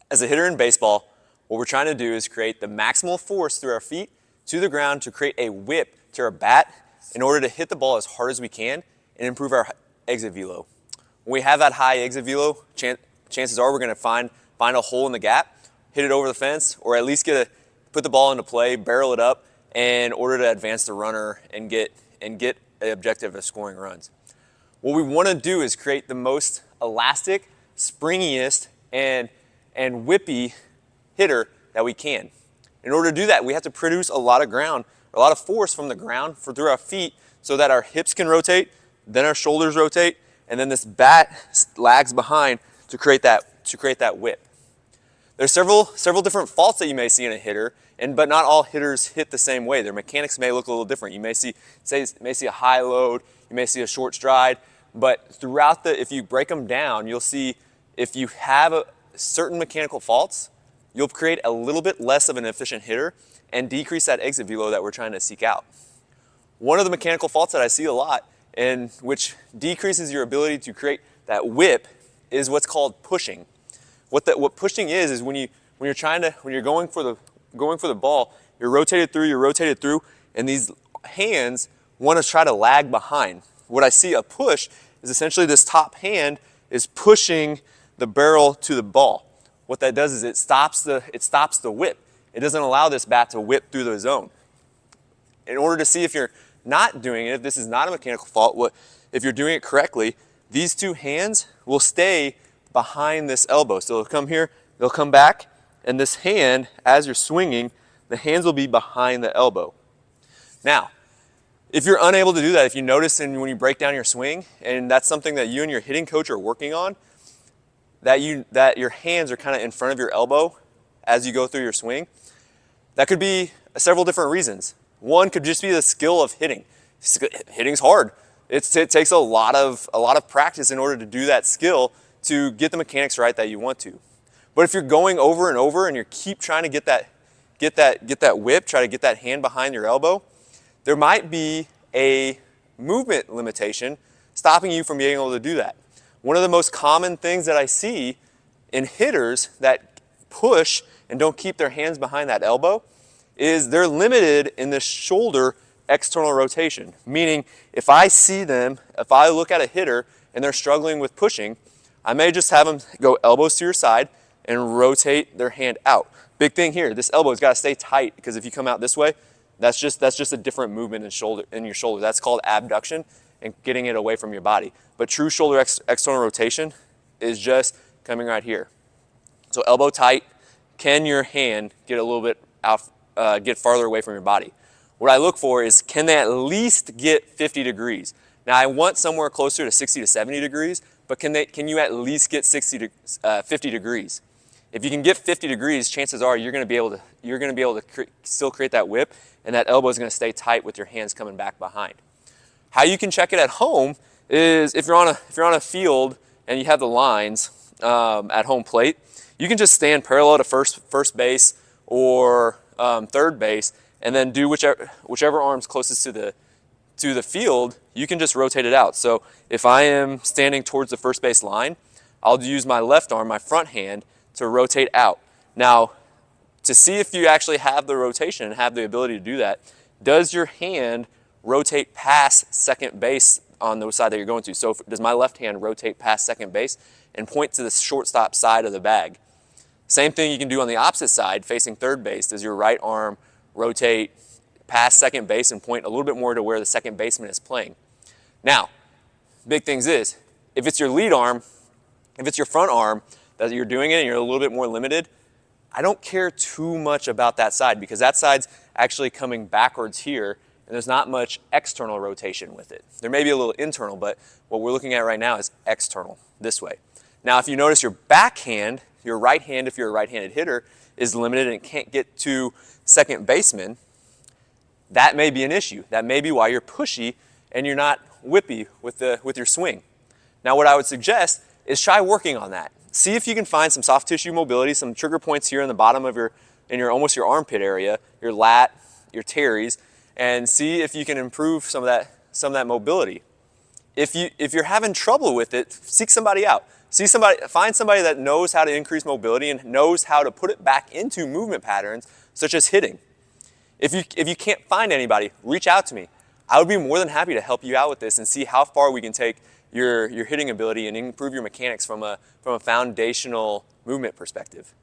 As a hitter in baseball, what we're trying to do is create the maximal force through our feet to the ground to create a whip to our bat in order to hit the ball as hard as we can and improve our exit velo. When we have that high exit velo, chances are we're going to find a hole in the gap, hit it over the fence, or at least put the ball into play, barrel it up in order to advance the runner and get the objective of scoring runs. What we want to do is create the most elastic, springiest, and whippy hitter that we can. In order to do that, we have to produce a lot of force from the ground through our feet so that our hips can rotate, then our shoulders rotate, and then this bat lags behind to create that whip. There's several different faults that you may see in a hitter, but not all hitters hit the same way. Their mechanics may look a little different. You may see a high load, you may see a short stride, but if you break them down, you'll see if you have certain mechanical faults, you'll create a little bit less of an efficient hitter and decrease that exit velo that we're trying to seek out. One of the mechanical faults that I see a lot, and which decreases your ability to create that whip, is what's called pushing. What pushing is when you're going for the ball, you're rotated through, and these hands want to try to lag behind. What I see a push is essentially this top hand is pushing the barrel to the ball. What that does is it stops the whip. It doesn't allow this bat to whip through the zone. In order to see if you're not doing it, if this is not a mechanical fault, if you're doing it correctly, these two hands will stay behind this elbow. So they'll come here, they'll come back, and this hand, as you're swinging, the hands will be behind the elbow. Now, if you're unable to do that, if you notice when you break down your swing, and that's something that you and your hitting coach are working on, that your hands are kind of in front of your elbow as you go through your swing, that could be several different reasons. One could just be the skill of hitting. Hitting's hard. It takes a lot of practice in order to do that skill to get the mechanics right that you want to. But if you're going over and over and you keep trying to get that whip, try to get that hand behind your elbow, there might be a movement limitation stopping you from being able to do that. One of the most common things that I see in hitters that push and don't keep their hands behind that elbow is they're limited in the shoulder external rotation. Meaning, if I look at a hitter and they're struggling with pushing, I may just have them go elbows to your side and rotate their hand out. Big thing here, this elbow's got to stay tight, because if you come out this way, that's just a different movement in your shoulder. That's called abduction and getting it away from your body. But true shoulder external rotation is just coming right here. So elbow tight, can your hand get a little bit out, get farther away from your body? What I look for is, can they at least get 50 degrees? Now I want somewhere closer to 60 to 70 degrees, but can you at least get 50 degrees? If you can get 50 degrees, chances are you're going to be able to still create that whip, and that elbow is going to stay tight with your hands coming back behind. How you can check it at home is if you're on a field and you have the lines at home plate, you can just stand parallel to first base or third base, and then do whichever arm's closest to the field. You can just rotate it out. So if I am standing towards the first base line, I'll use my left arm, my front hand, to rotate out. Now, to see if you actually have the rotation and have the ability to do that, does your hand rotate past second base on the side that you're going to? So does my left hand rotate past second base and point to the shortstop side of the bag? Same thing you can do on the opposite side, facing third base. Does your right arm rotate past second base and point a little bit more to where the second baseman is playing? Now, big things is, if it's your lead arm, if it's your front arm that you're doing it and you're a little bit more limited, I don't care too much about that side, because that side's actually coming backwards here, and there's not much external rotation with it. There may be a little internal, but what we're looking at right now is external, this way. Now, if you notice your backhand, your right hand, if you're a right-handed hitter, is limited and it can't get to second baseman, that may be an issue. That may be why you're pushy and you're not whippy with your swing. Now, what I would suggest is try working on that. See if you can find some soft tissue mobility, some trigger points here in the bottom of almost your armpit area, your lat, your teres, and see if you can improve some of that mobility. If you're having trouble with it, seek somebody out. Find somebody that knows how to increase mobility and knows how to put it back into movement patterns, such as hitting. If you can't find anybody, reach out to me. I would be more than happy to help you out with this and see how far we can take your hitting ability and improve your mechanics from a foundational movement perspective.